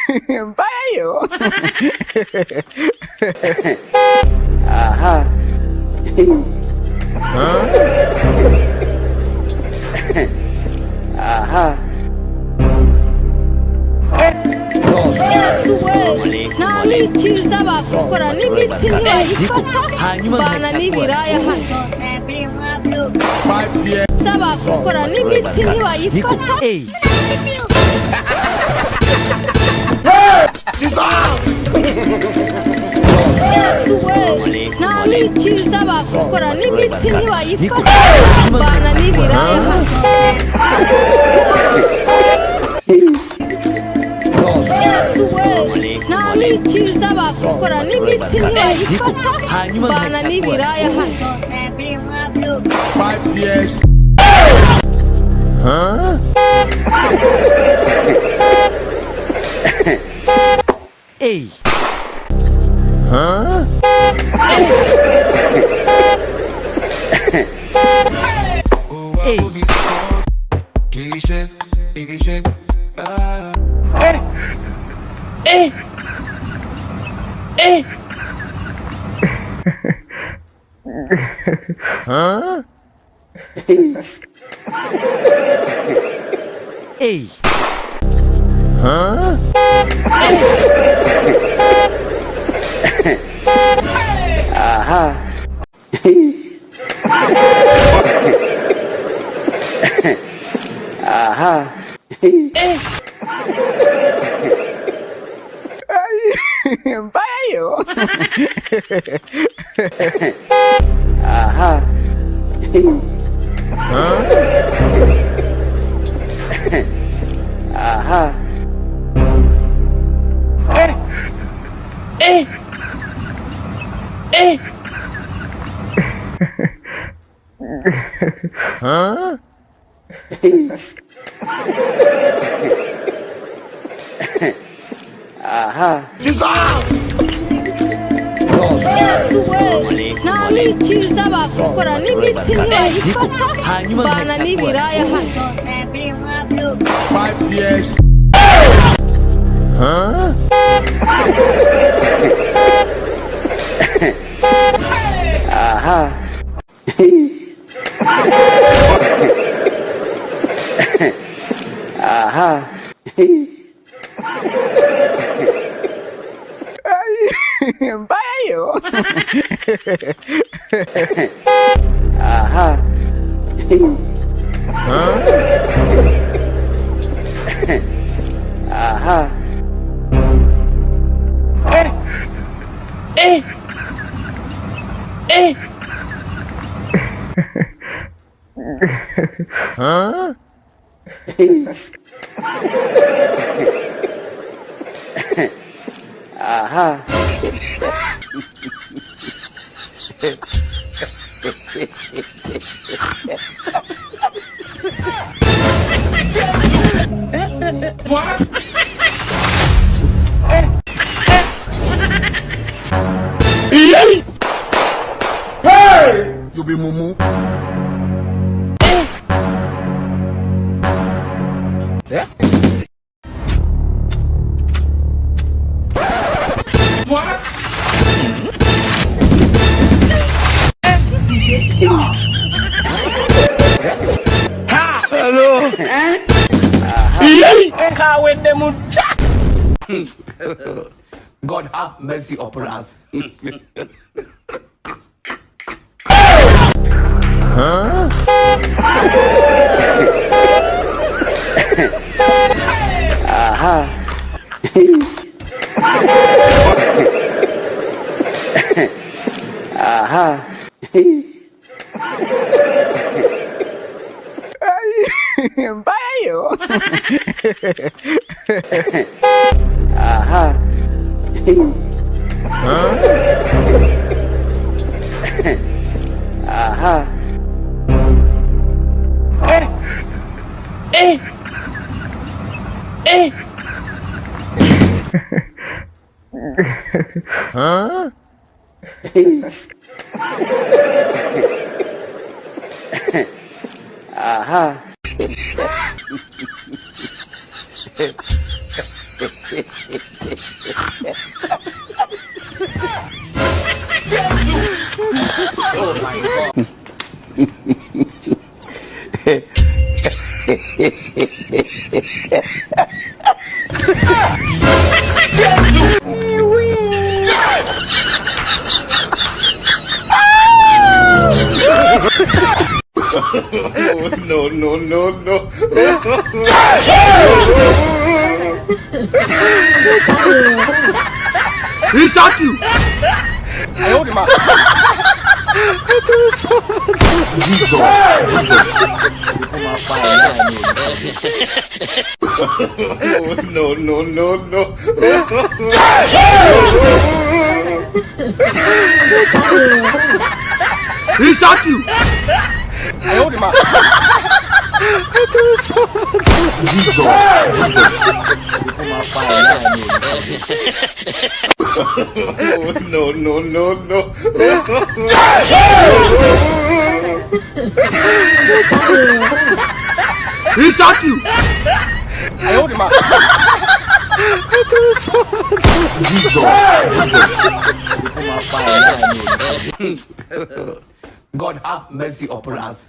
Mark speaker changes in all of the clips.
Speaker 1: Mbaya.
Speaker 2: Aha. Aha.
Speaker 3: Yasuwe nani cyiza bakora n'imiti ntibayifata bana n'ibiraya hano bakora n'imiti ntibayifata Yasuwe nani cyiza bakora n'imiti ntibayifata bana n'ibiraya hano Yasuwe nani cyiza bakora n'imiti ntibayifata bana n'ibiraya hano
Speaker 1: 5 years. Huh?
Speaker 4: Hey.
Speaker 1: Huh?
Speaker 4: Hey.
Speaker 1: Huh?
Speaker 4: Hey.
Speaker 1: Huh?
Speaker 2: Aha. Aha.
Speaker 1: Mbaya.
Speaker 2: Aha.
Speaker 1: Huh?
Speaker 2: Aha.
Speaker 1: Huh?
Speaker 2: Aha.
Speaker 3: Yasuwe nani cyiza bakora n'imiti ntibayifata bana n'ibiraya hano
Speaker 1: 5 years. Huh?
Speaker 2: Aha. Aha.
Speaker 1: Mbaya.
Speaker 2: Aha.
Speaker 1: Huh?
Speaker 2: Aha.
Speaker 1: Huh?
Speaker 2: Aha.
Speaker 1: You be mumu.
Speaker 4: Yeah.
Speaker 1: What? Ha! Hello.
Speaker 4: God have mercy upon us.
Speaker 1: Huh?
Speaker 2: Aha. Aha.
Speaker 1: Mbaya.
Speaker 2: Aha.
Speaker 1: Huh?
Speaker 2: Aha.
Speaker 1: Huh?
Speaker 2: Aha.
Speaker 4: Oh my God.
Speaker 1: No, no, no, no.
Speaker 4: He shot you.
Speaker 1: I hold him up. No, no, no, no.
Speaker 4: He shot you.
Speaker 1: I hold him up. No, no, no, no.
Speaker 4: He shot you.
Speaker 1: I hold him up.
Speaker 4: God have mercy upon us.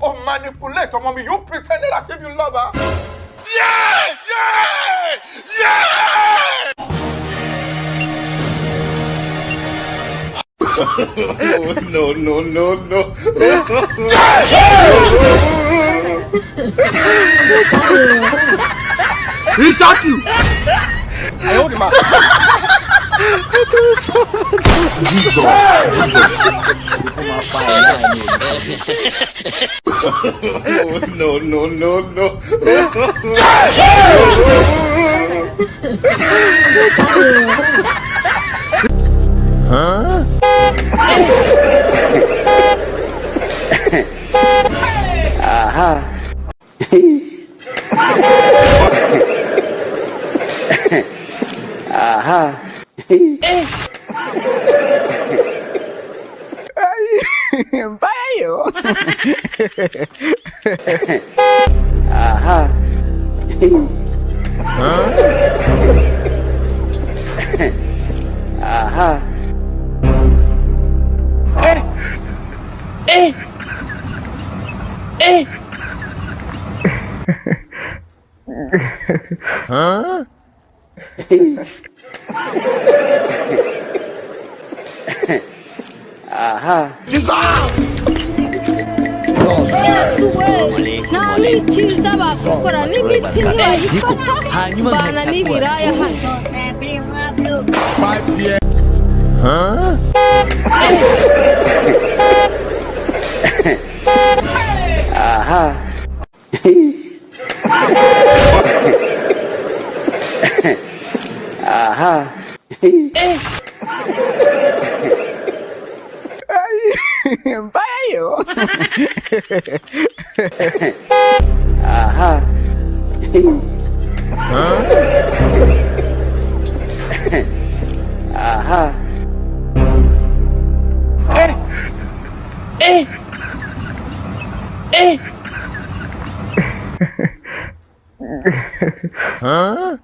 Speaker 1: Oh, manipulator, mommy, you pretended as if you love her. Yeah, yeah, yeah. No, no, no, no.
Speaker 4: He shot you.
Speaker 1: I hold him up. No, no, no, no.
Speaker 2: Huh? Aha. Aha.
Speaker 1: Mbaya.
Speaker 2: Aha. Aha.
Speaker 1: Huh?
Speaker 2: Aha.
Speaker 3: Yesu we nta n'ikiza bakora n'imiti ntibayifata bana n'ibiraya hano.
Speaker 1: Huh?
Speaker 2: Aha. Aha.
Speaker 1: Mbaya.
Speaker 2: Aha. Aha.
Speaker 1: Huh?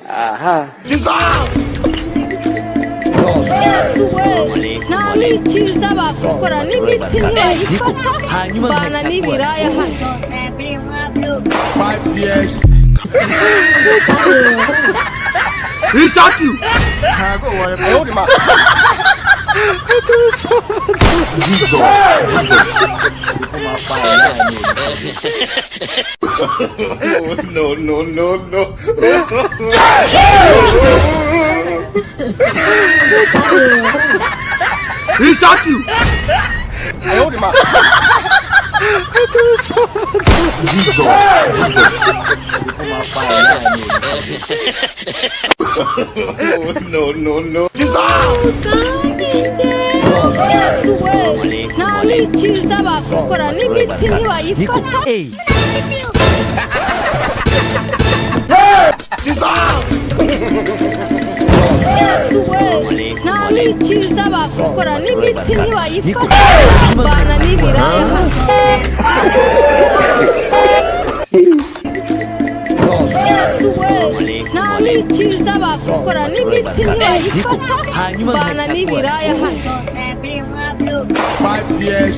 Speaker 2: Aha.
Speaker 3: Yesu we nta n'ikiza bakora n'imiti ntibayifata bana n'ibiraya hano.
Speaker 1: 5 years.
Speaker 4: He shot you.
Speaker 1: I hold him up. No, no, no, no.
Speaker 4: He shot you.
Speaker 1: buzima. No.
Speaker 3: Yesuwe nta n'icyiza bakukora n'imiti ntibayifata. Yesuwe nta n'icyiza bakukora n'imiti ntibayifata. Bana n'ibiraya. Yesuwe nta n'icyiza bakukora n'imiti ntibayifata. Bana n'ibiraya hano.
Speaker 1: 5 years.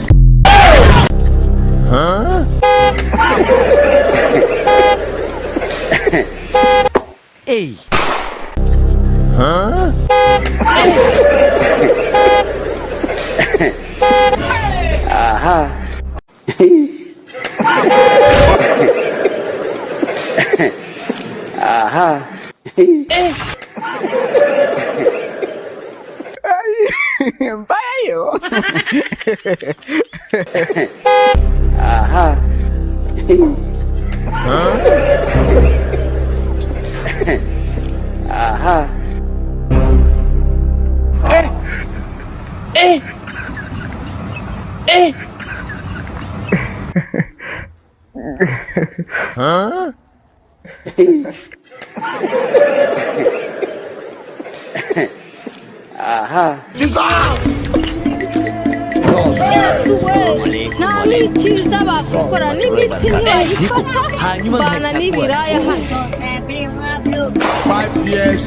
Speaker 3: Yesuwe nta n'icyiza bakukora n'imiti ntibayifata. Bana n'ibiraya hano.
Speaker 1: 5 years.